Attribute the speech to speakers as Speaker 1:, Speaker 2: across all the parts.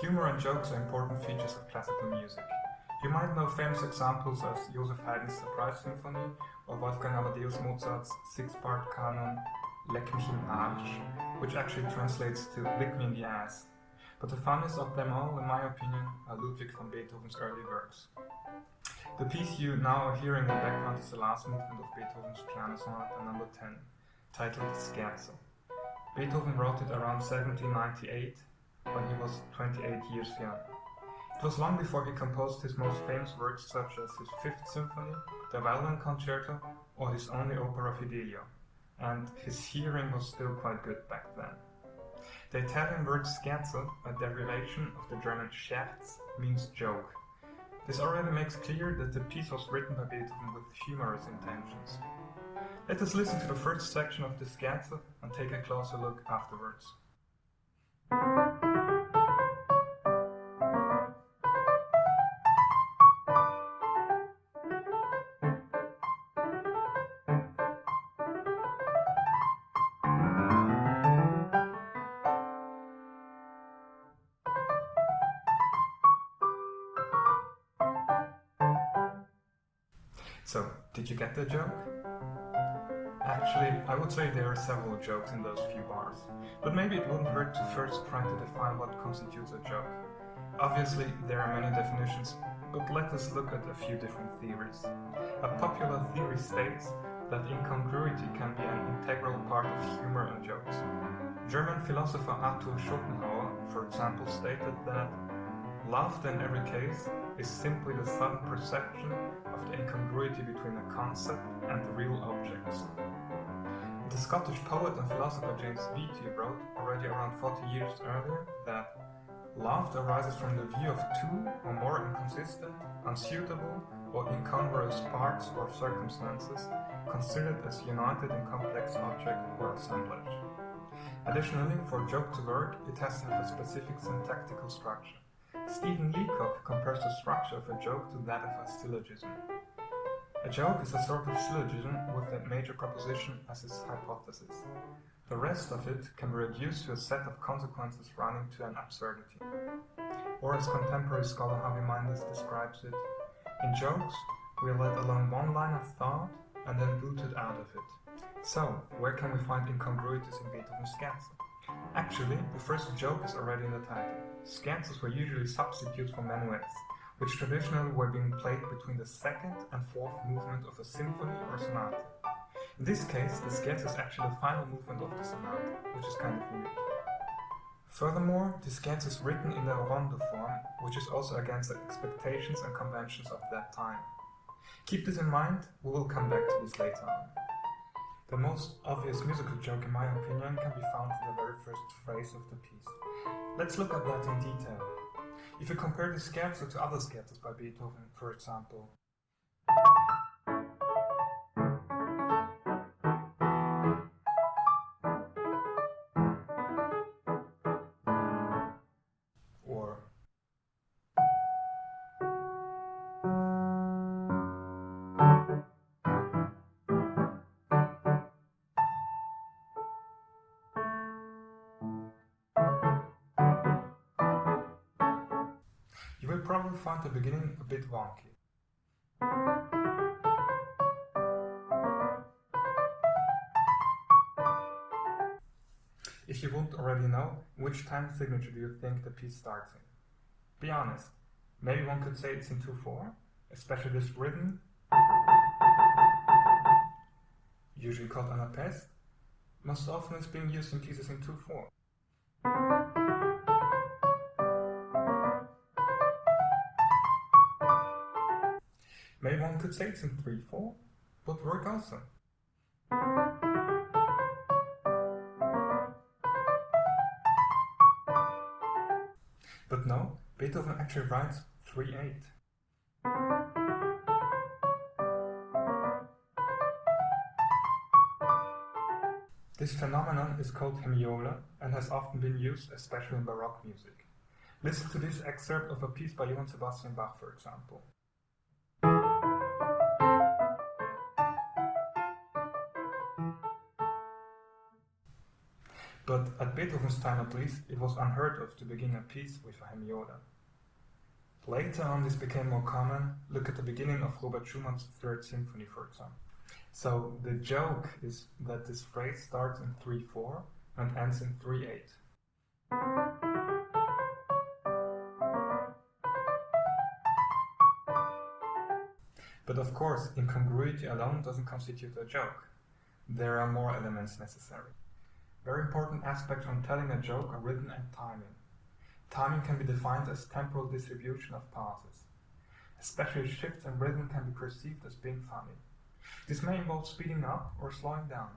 Speaker 1: Humor and jokes are important features of classical music. You might know famous examples as Joseph Haydn's Surprise Symphony or Wolfgang Amadeus Mozart's six-part canon Leck mich im Arsch, which actually translates to lick me in the ass. But the funnest of them all, in my opinion, are Ludwig van Beethoven's early works. The piece you now are hearing in the background is the last movement of Beethoven's Piano Sonata No. 10, titled Scherzo. Beethoven wrote it around 1798, when he was 28 years young. It was long before he composed his most famous works such as his Fifth Symphony, the Violin Concerto, or his only opera Fidelio, and his hearing was still quite good back then. The Italian word scherzo, a derivation of the German Scherz, means joke. This already makes clear that the piece was written by Beethoven with humorous intentions. Let us listen to the first section of the scherzo and take a closer look afterwards. So, did you get the joke? Actually, I would say there are several jokes in those few bars, but maybe it wouldn't hurt to first try to define what constitutes a joke. Obviously, there are many definitions, but let us look at a few different theories. A popular theory states that incongruity can be an integral part of humor and jokes. German philosopher Arthur Schopenhauer, for example, stated that laughter in every case is simply the sudden perception of the incongruity between a concept and the real objects. The Scottish poet and philosopher James Beattie wrote already around 40 years earlier that laughter arises from the view of two or more inconsistent, unsuitable, or incongruous parts or circumstances considered as united in complex object or assemblage. Additionally, for a joke to work, it has to have a specific syntactical structure. Stephen Leacock compares the structure of a joke to that of a syllogism. A joke is a sort of syllogism with a major proposition as its hypothesis. The rest of it can be reduced to a set of consequences running to an absurdity. Or as contemporary scholar Harvey Minders describes it, in jokes, we are let along one line of thought and then booted out of it. So, where can we find incongruities in Beethoven's Scherzo? Actually, the first joke is already in the title. Scherzos were usually substitutes for menuets, which traditionally were being played between the second and fourth movement of a symphony or sonata. In this case, the scherzo is actually the final movement of the sonata, which is kind of weird. Furthermore, the scherzo is written in the rondo form, which is also against the expectations and conventions of that time. Keep this in mind, we will come back to this later on. The most obvious musical joke, in my opinion, can be found in the very first phrase of the piece. Let's look at that in detail. If you compare the scherzo to other scherzos by Beethoven, for example, or you will probably find the beginning a bit wonky. If you won't already know, which time signature do you think the piece starts in? Be honest, maybe one could say it's in 2/4, especially this rhythm, usually called anapest, most often is being used in pieces in 2/4. Maybe one could say it's in 3/4, would work also. But no, Beethoven actually writes 3/8. This phenomenon is called hemiola and has often been used, especially in Baroque music. Listen to this excerpt of a piece by Johann Sebastian Bach, for example. But at Beethoven's time at least, it was unheard of to begin a piece with a hemioda. Later on this became more common. Look at the beginning of Robert Schumann's Third Symphony, for example. So the joke is that this phrase starts in 3-4 and ends in 3-8. But of course, incongruity alone doesn't constitute a joke. There are more elements necessary. Very important aspects when telling a joke are rhythm and timing. Timing can be defined as temporal distribution of pauses. Especially shifts in rhythm can be perceived as being funny. This may involve speeding up or slowing down.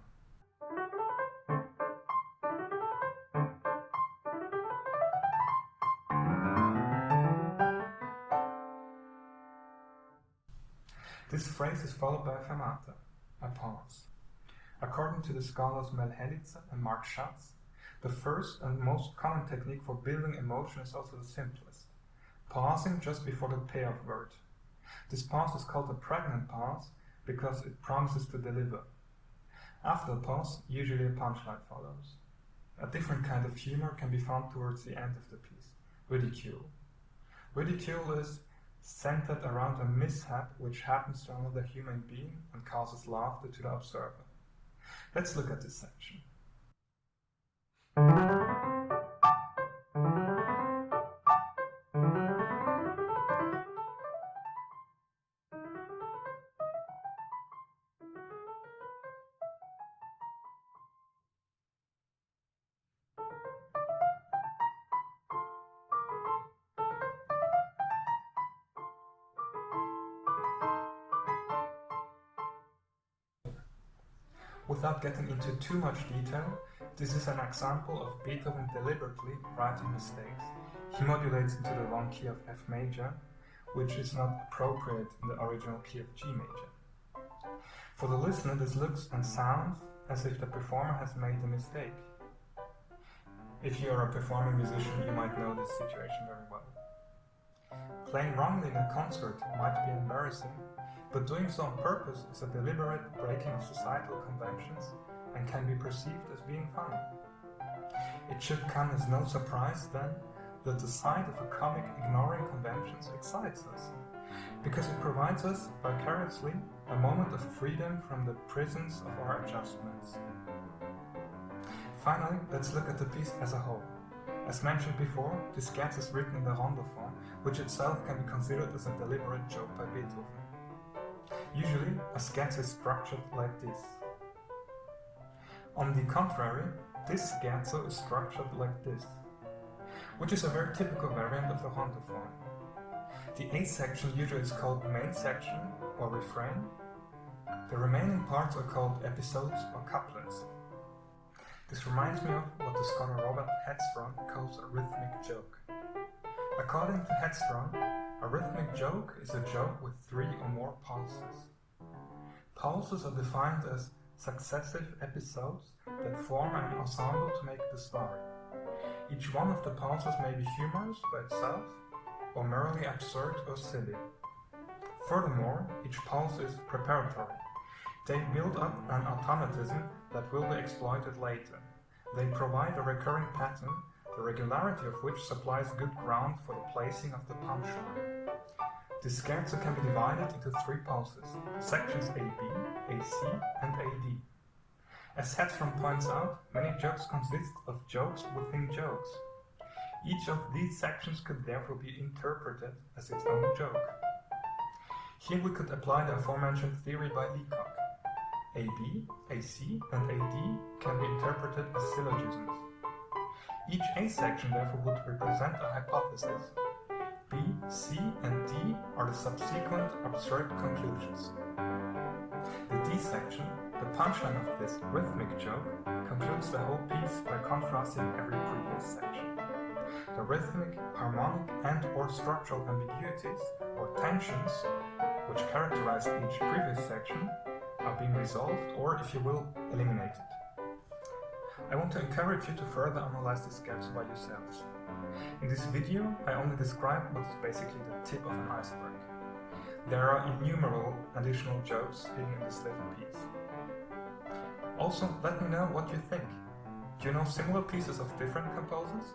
Speaker 1: This phrase is followed by a fermata, a pause. According to the scholars Melhelitze and Mark Schatz, the first and most common technique for building emotion is also the simplest, pausing just before the payoff word. This pause is called a pregnant pause because it promises to deliver. After the pause, usually a punchline follows. A different kind of humor can be found towards the end of the piece, ridicule. Ridicule is centered around a mishap which happens to another human being and causes laughter to the observer. Let's look at this section. Without getting into too much detail, this is an example of Beethoven deliberately writing mistakes. He modulates into the wrong key of F major, which is not appropriate in the original key of G major. For the listener, this looks and sounds as if the performer has made a mistake. If you are a performing musician, you might know this situation very well. Playing wrongly in a concert might be embarrassing, but doing so on purpose is a deliberate breaking of societal conventions and can be perceived as being funny. It should come as no surprise, then, that the sight of a comic ignoring conventions excites us, because it provides us, vicariously, a moment of freedom from the prisons of our adjustments. Finally, let's look at the piece as a whole. As mentioned before, this scherzo is written in the rondo form, which itself can be considered as a deliberate joke by Beethoven. Usually, a scherzo is structured like this. On the contrary, this scherzo is structured like this, which is a very typical variant of the rondo form. The A section usually is called main section or refrain. The remaining parts are called episodes or couplets. This reminds me of what the scholar Robert Hetzron calls a rhythmic joke. According to Hetzron, a rhythmic joke is a joke with 3 or more pulses. Pulses are defined as successive episodes that form an ensemble to make the story. Each one of the pulses may be humorous by itself or merely absurd or silly. Furthermore, each pulse is preparatory. They build up an automatism that will be exploited later. They provide a recurring pattern, the regularity of which supplies good ground for the placing of the punchline. This scherzo can be divided into 3 pulses, sections AB, AC, and AD. As Hetzron points out, many jokes consist of jokes within jokes. Each of these sections could therefore be interpreted as its own joke. Here we could apply the aforementioned theory by Leacock. AB, AC, and AD can be interpreted as syllogisms. Each A section therefore would represent a hypothesis. B, C, and D are the subsequent absurd conclusions. The D section, the punchline of this rhythmic joke, concludes the whole piece by contrasting every previous section. The rhythmic, harmonic, and/or structural ambiguities or tensions, which characterize each previous section, are being resolved or, if you will, eliminated. I want to encourage you to further analyze this scherzo by yourselves. In this video, I only describe what is basically the tip of an iceberg. There are innumerable additional jokes hidden in this little piece. Also, let me know what you think. Do you know similar pieces of different composers?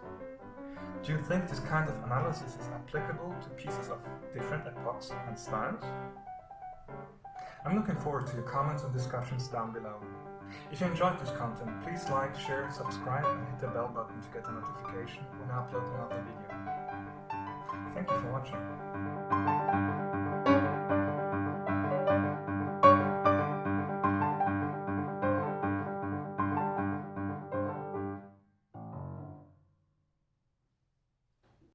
Speaker 1: Do you think this kind of analysis is applicable to pieces of different epochs and styles? I'm looking forward to your comments and discussions down below. If you enjoyed this content, please like, share, subscribe and hit the bell button to get a notification when I upload another video. Thank you for watching.